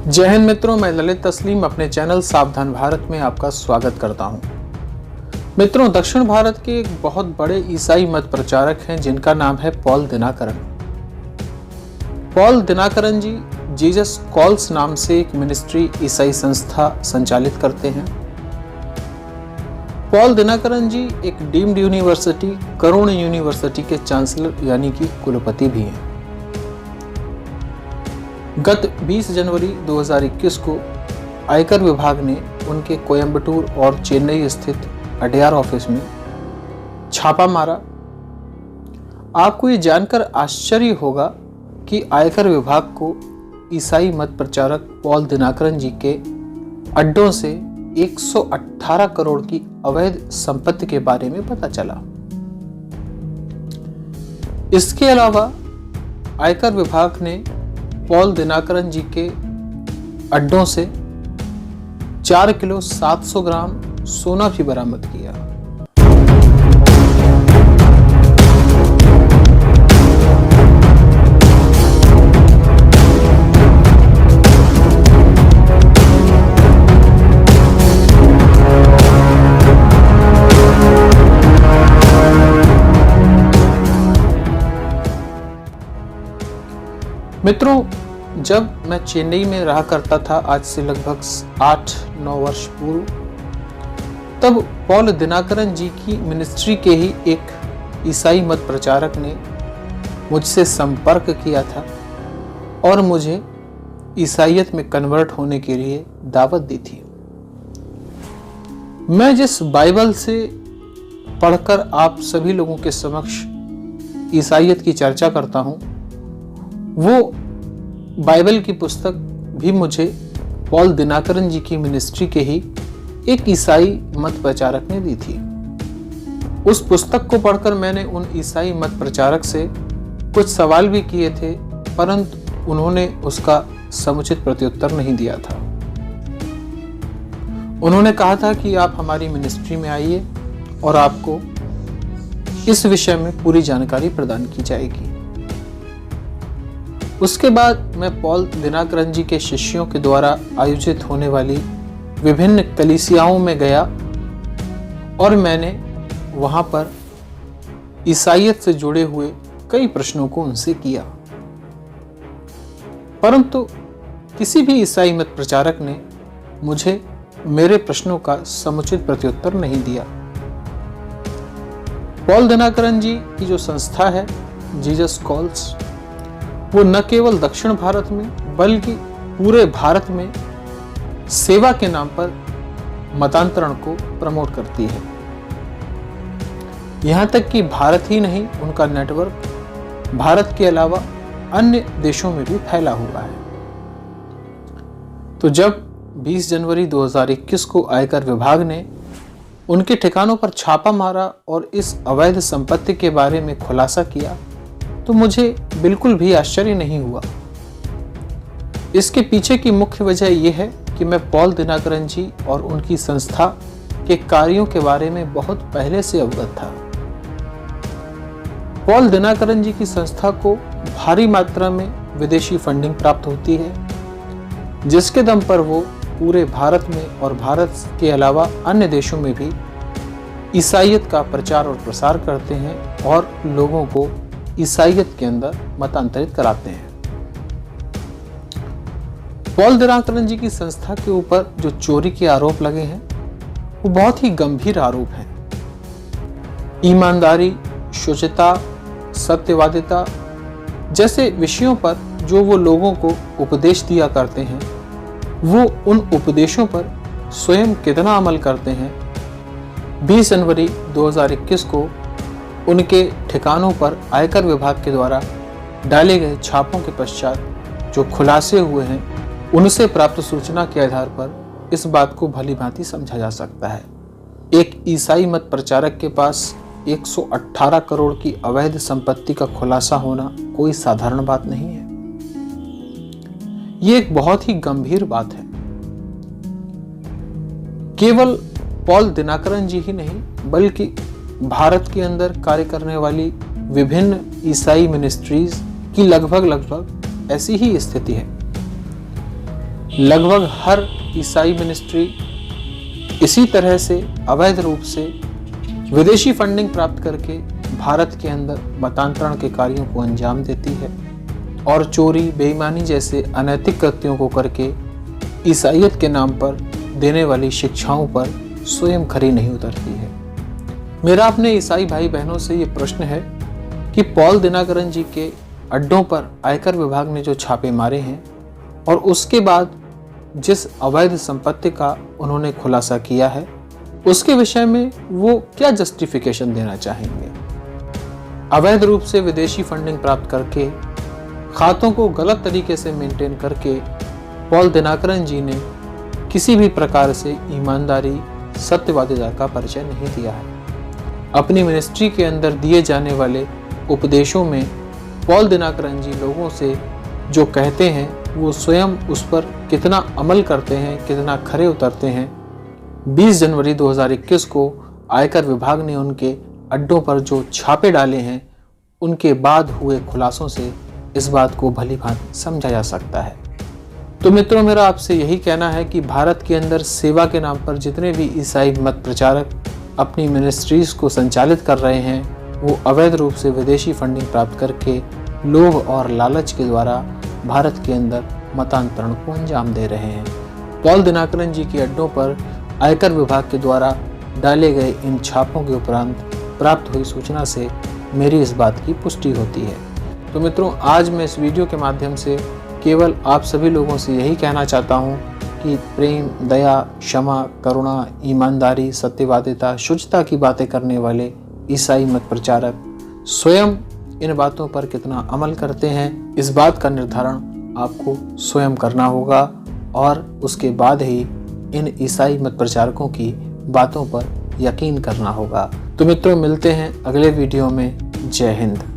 जय हिंद मित्रों, मैं ललित तस्लीम अपने चैनल सावधान भारत में आपका स्वागत करता हूं। मित्रों, दक्षिण भारत के एक बहुत बड़े ईसाई मत प्रचारक हैं जिनका नाम है पॉल दिनाकरन। पॉल दिनाकरन जी जीसस कॉल्स नाम से एक मिनिस्ट्री ईसाई संस्था संचालित करते हैं। पॉल दिनाकरन जी एक डीम्ड यूनिवर्सिटी करुण यूनिवर्सिटी के चांसलर यानी कि कुलपति भी हैं। गत 20 जनवरी 2021 को आयकर विभाग ने उनके कोयंबटूर और चेन्नई स्थित अडयार ऑफिस में छापा मारा। आपको ये जानकर आश्चर्य होगा कि आयकर विभाग को ईसाई मत प्रचारक पॉल दिनाकरन जी के अड्डों से 118 करोड़ की अवैध संपत्ति के बारे में पता चला। इसके अलावा आयकर विभाग ने पॉल दिनाकरन जी के अड्डों से 4 किलो 700 ग्राम सोना भी बरामद किया। मित्रों, जब मैं चेन्नई में रहा करता था आज से लगभग 8-9 वर्ष पूर्व, तब पॉल दिनाकरन जी की मिनिस्ट्री के ही एक ईसाई मत प्रचारक ने मुझसे संपर्क किया था और मुझे ईसाईयत में कन्वर्ट होने के लिए दावत दी थी। मैं जिस बाइबल से पढ़कर आप सभी लोगों के समक्ष ईसाईयत की चर्चा करता हूं, वो बाइबल की पुस्तक भी मुझे पॉल दिनाकरन जी की मिनिस्ट्री के ही एक ईसाई मत प्रचारक ने दी थी। उस पुस्तक को पढ़कर मैंने उन ईसाई मत प्रचारक से कुछ सवाल भी किए थे, परंतु उन्होंने उसका समुचित प्रत्युत्तर नहीं दिया था। उन्होंने कहा था कि आप हमारी मिनिस्ट्री में आइए और आपको इस विषय में पूरी जानकारी प्रदान की जाएगी। उसके बाद मैं पॉल दिनाकरन जी के शिष्यों के द्वारा आयोजित होने वाली विभिन्न कलीसियाओं में गया और मैंने वहां पर ईसाईयत से जुड़े हुए कई प्रश्नों को उनसे किया, परंतु किसी भी ईसाई मत प्रचारक ने मुझे मेरे प्रश्नों का समुचित प्रत्युत्तर नहीं दिया। पॉल दिनाकरन जी की जो संस्था है जीसस कॉल्स, वो न केवल दक्षिण भारत में बल्कि पूरे भारत में सेवा के नाम पर मतांतरण को प्रमोट करती है। यहां तक कि भारत ही नहीं, उनका नेटवर्क भारत के अलावा अन्य देशों में भी फैला हुआ है। तो जब 20 जनवरी 2021 को आयकर विभाग ने उनके ठिकानों पर छापा मारा और इस अवैध संपत्ति के बारे में खुलासा किया, तो मुझे बिल्कुल भी आश्चर्य नहीं हुआ। इसके पीछे की मुख्य वजह यह है कि मैं पॉल दिनाकरन जी और उनकी संस्था के कार्यों के बारे में बहुत पहले से अवगत था। पॉल दिनाकरन जी की संस्था को भारी मात्रा में विदेशी फंडिंग प्राप्त होती है, जिसके दम पर वो पूरे भारत में और भारत के अलावा अन्य देशों में भी ईसाईयत का प्रचार और प्रसार करते हैं और लोगों को ईसाईयत के अंदर मतांतरित कराते हैं। पॉल दिनाकरन जी की संस्था के ऊपर जो चोरी के आरोप लगे हैं, वो बहुत ही गंभीर आरोप हैं। ईमानदारी, शुचिता, सत्यवादिता जैसे विषयों पर जो वो लोगों को उपदेश दिया करते हैं, वो उन उपदेशों पर स्वयं कितना अमल करते हैं। 20 जनवरी 2021 को उनके ठिकानों पर आयकर विभाग के द्वारा डाले गए छापों के पश्चात जो खुलासे हुए हैं, उनसे प्राप्त सूचना के आधार पर इस बात को भली भांति समझा जा सकता है। एक ईसाई मत प्रचारक के पास 118 करोड़ की अवैध संपत्ति का खुलासा होना कोई साधारण बात नहीं है। ये एक बहुत ही गंभीर बात है। केवल पॉल दिनाकरन जी ही नहीं, बल्कि भारत के अंदर कार्य करने वाली विभिन्न ईसाई मिनिस्ट्रीज की लगभग ऐसी ही स्थिति है। लगभग हर ईसाई मिनिस्ट्री इसी तरह से अवैध रूप से विदेशी फंडिंग प्राप्त करके भारत के अंदर मतांतरण के कार्यों को अंजाम देती है और चोरी, बेईमानी जैसे अनैतिक कृत्यों को करके ईसाइयत के नाम पर देने वाली शिक्षाओं पर स्वयं खरी नहीं उतरती है। मेरा अपने ईसाई भाई बहनों से ये प्रश्न है कि पॉल दिनाकरन जी के अड्डों पर आयकर विभाग ने जो छापे मारे हैं और उसके बाद जिस अवैध संपत्ति का उन्होंने खुलासा किया है, उसके विषय में वो क्या जस्टिफिकेशन देना चाहेंगे। अवैध रूप से विदेशी फंडिंग प्राप्त करके खातों को गलत तरीके से मेंटेन करके पॉल दिनाकरन जी ने किसी भी प्रकार से ईमानदारी, सत्यवादिता का परिचय नहीं दिया है। अपनी मिनिस्ट्री के अंदर दिए जाने वाले उपदेशों में पॉल दिनाकरन जी लोगों से जो कहते हैं वो स्वयं उस पर कितना अमल करते हैं, कितना खरे उतरते हैं। 20 जनवरी 2021 को आयकर विभाग ने उनके अड्डों पर जो छापे डाले हैं, उनके बाद हुए खुलासों से इस बात को भली भांति समझा जा सकता है। तो मित्रों, मेरा आपसे यही कहना है कि भारत के अंदर सेवा के नाम पर जितने भी ईसाई मत प्रचारक अपनी मिनिस्ट्रीज को संचालित कर रहे हैं, वो अवैध रूप से विदेशी फंडिंग प्राप्त करके लोभ और लालच के द्वारा भारत के अंदर मतांतरण को अंजाम दे रहे हैं। पॉल दिनाकरन जी के अड्डों पर आयकर विभाग के द्वारा डाले गए इन छापों के उपरांत प्राप्त हुई सूचना से मेरी इस बात की पुष्टि होती है। तो मित्रों, आज मैं इस वीडियो के माध्यम से केवल आप सभी लोगों से यही कहना चाहता हूँ कि प्रेम, दया, क्षमा, करुणा, ईमानदारी, सत्यवादिता, शुचिता की बातें करने वाले ईसाई मत प्रचारक स्वयं इन बातों पर कितना अमल करते हैं, इस बात का निर्धारण आपको स्वयं करना होगा और उसके बाद ही इन ईसाई मत प्रचारकों की बातों पर यकीन करना होगा। तो मित्रों, मिलते हैं अगले वीडियो में। जय हिंद।